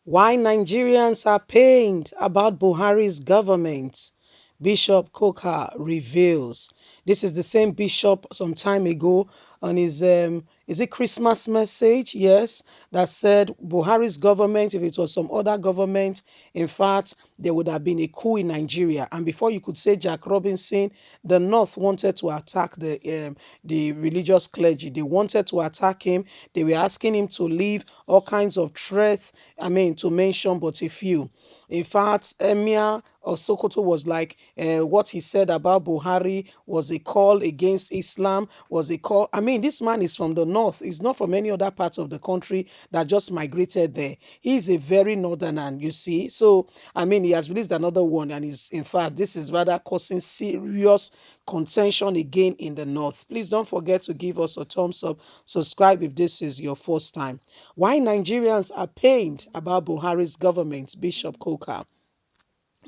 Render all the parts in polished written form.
Why Nigerians are pained about Buhari's government. Bishop Koka reveals. This is the same bishop some time ago on his is it Christmas message? Yes, that said Buhari's government, if it was some other government, in fact, there would have been a coup in Nigeria. And before you could say Jack Robinson, the North wanted to attack the religious clergy. They wanted to attack him. They were asking him to leave, all kinds of threats. I mean, to mention but a few. In fact, Emir of Sokoto was like, what he said about Buhari was a call against Islam, was a call. I mean, this man is from the north. He's not from any other part of the country that just migrated there. He's a very northerner, you see. So, I mean, he has released another one, and is in fact, this is rather causing serious contention again in the north. Please don't forget to give us a thumbs up, subscribe if this is your first time. Why Nigerians are pained about Buhari's government, Bishop Koka.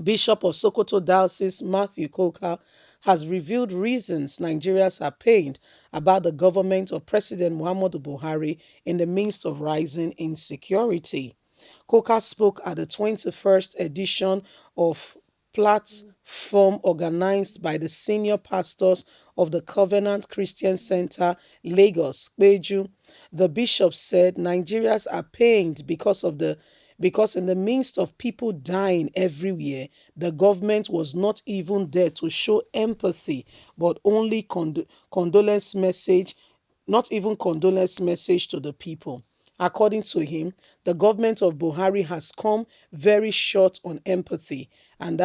Bishop of Sokoto Diocese Matthew Koka has revealed reasons Nigerians are pained about the government of President Muhammadu Buhari in the midst of rising insecurity. Koka spoke at the 21st edition of platform organized by the senior pastors of the Covenant Christian Center, Lagos, Peju. The bishop said Nigerians are pained because in the midst of people dying everywhere, the government was not even there to show empathy, but only condolence message, not even condolence message to the people. According to him, the government of Buhari has come very short on empathy, and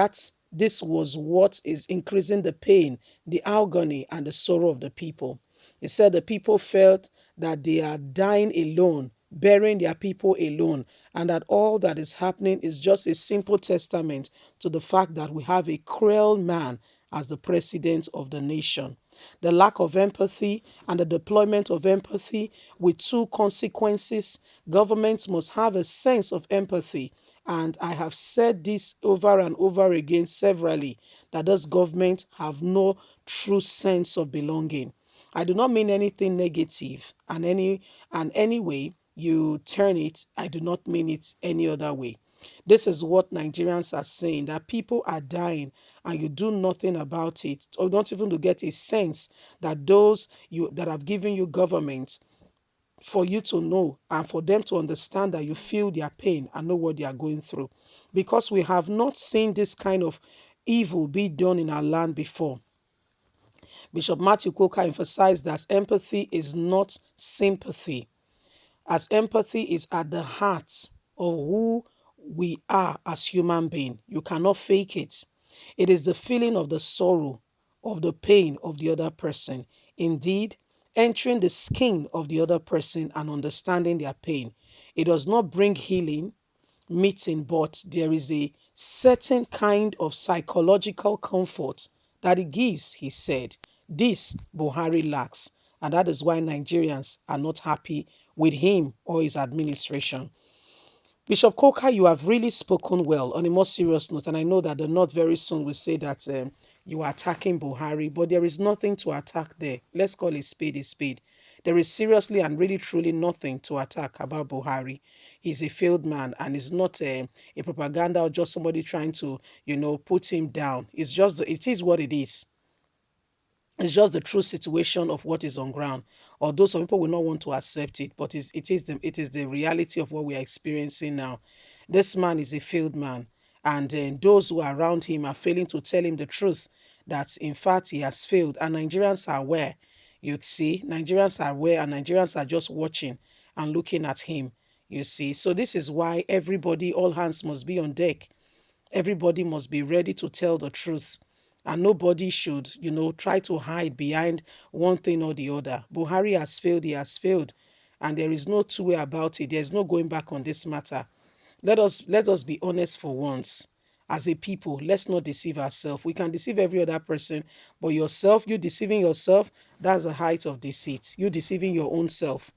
this was what is increasing the pain, the agony, and the sorrow of the people. He said the people felt that they are dying alone, burying their people alone, and that all that is happening is just a simple testament to the fact that we have a cruel man as the president of the nation. The lack of empathy and the deployment of empathy with two consequences. Governments must have a sense of empathy. And I have said this over and over again severally, that this government have no true sense of belonging. I do not mean anything negative, and any way you turn it, I do not mean it any other way. This is what Nigerians are saying, that people are dying and you do nothing about it, or not even to get a sense that those you that have given you government, for you to know and for them to understand that you feel their pain and know what they are going through. Because we have not seen this kind of evil be done in our land before. Bishop Matthew Koka emphasized that empathy is not sympathy, as empathy is at the heart of who we are as human beings. You cannot fake it. It is the feeling of the sorrow, of the pain of the other person. Indeed, entering the skin of the other person and understanding their pain. It does not bring healing, meeting, but there is a certain kind of psychological comfort that it gives, he said. This Buhari lacks, and that is why Nigerians are not happy with him or his administration. Bishop Koka, you have really spoken well on a more serious note, and I know that the North very soon will say that you are attacking Buhari, but there is nothing to attack there. Let's call a spade a spade. There is seriously and really truly nothing to attack about Buhari. He's a failed man and is not a propaganda or just somebody trying to, put him down. It is what it is. It's just the true situation of what is on ground. Although some people will not want to accept it, but it is the reality of what we are experiencing now. This man is a failed man, and those who are around him are failing to tell him the truth that in fact he has failed. And Nigerians are aware. You see, Nigerians are aware, and Nigerians are just watching and looking at him. You see, so this is why everybody, all hands must be on deck. Everybody must be ready to tell the truth. And nobody should, try to hide behind one thing or the other. Buhari has failed, he has failed. And there is no two way about it. There's no going back on this matter. Let us be honest for once. As a people, let's not deceive ourselves. We can deceive every other person, but yourself, you deceiving yourself, that's the height of deceit. You deceiving your own self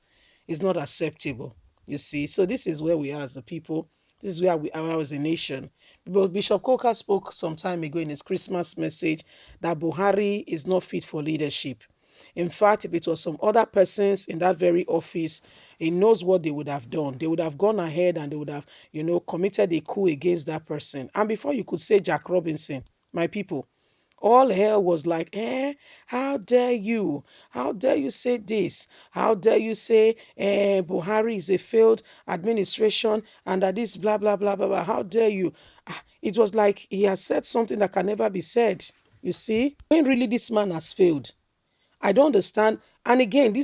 is not acceptable. You see, so this is where we are as the people. This is where we are as a nation. But Bishop Koka spoke some time ago in his Christmas message that Buhari is not fit for leadership. In fact, if it was some other persons in that very office, he knows what they would have done. They would have gone ahead and they would have, committed a coup against that person. And before you could say Jack Robinson, my people, all hell was like, how dare you? How dare you say this? How dare you say Buhari is a failed administration and that this blah, blah, blah, blah, blah. How dare you? It was like he has said something that can never be said. You see, when really this man has failed, I don't understand. And again,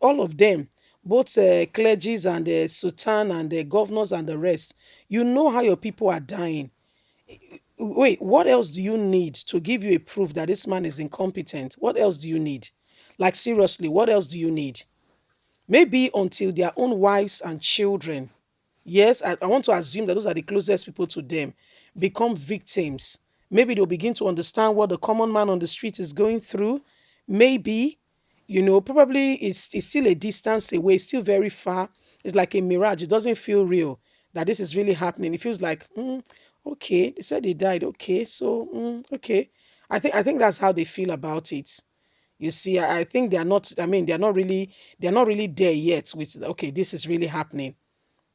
all of them, both clergies and the sultan and the governors and the rest, you know how your people are dying. Wait, what else do you need to give you a proof that this man is incompetent? What else do you need? Like, seriously, what else do you need? Maybe until their own wives and children, yes, I want to assume that those are the closest people to them, become victims. Maybe they'll begin to understand what the common man on the street is going through. Maybe, probably it's still a distance away, it's still very far. It's like a mirage. It doesn't feel real that this is really happening. It feels like, okay, they said he died. Okay, so, okay. I think that's how they feel about it. You see, I think they are not, I mean, they're not really there yet with, okay, this is really happening.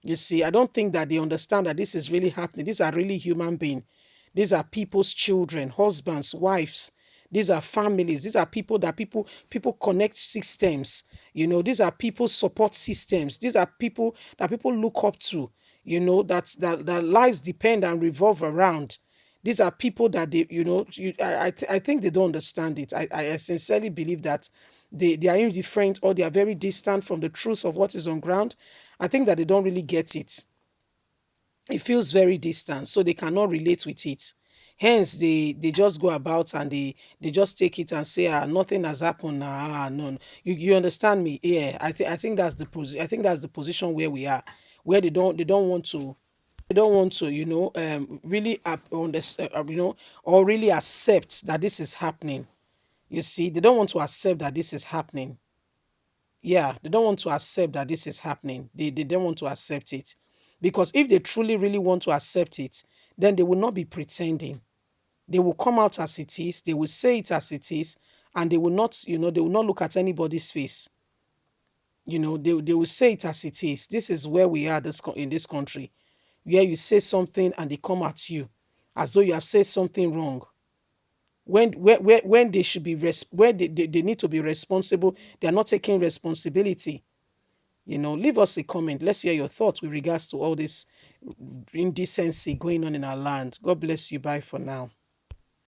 You see, I don't think that they understand that this is really happening. These are really human beings. These are people's children, husbands, wives. These are families. These are people that people connect systems. These are people's support systems. These are people that people look up to. That lives depend and revolve around. These are people that I think they don't understand it. I sincerely believe that they are indifferent or they are very distant from the truth of what is on ground. I think that they don't really get it. It feels very distant, so they cannot relate with it. Hence, they just go about and they just take it and say, nothing has happened. No, no. You understand me? Yeah, I think that's the position where we are, where they don't want to really understand, or really accept that this is happening. You see, they don't want to accept that this is happening. Yeah, they don't want to accept that this is happening. They don't want to accept it. Because if they truly, really want to accept it, then they will not be pretending. They will come out as it is, they will say it as it is, and they will not look at anybody's face. They will say it as it is. This is where we are in this country, where you say something and they come at you as though you have said something wrong. When they should be where they need to be responsible, they are not taking responsibility. Leave us a comment. Let's hear your thoughts with regards to all this indecency going on in our land. God bless you. Bye for now.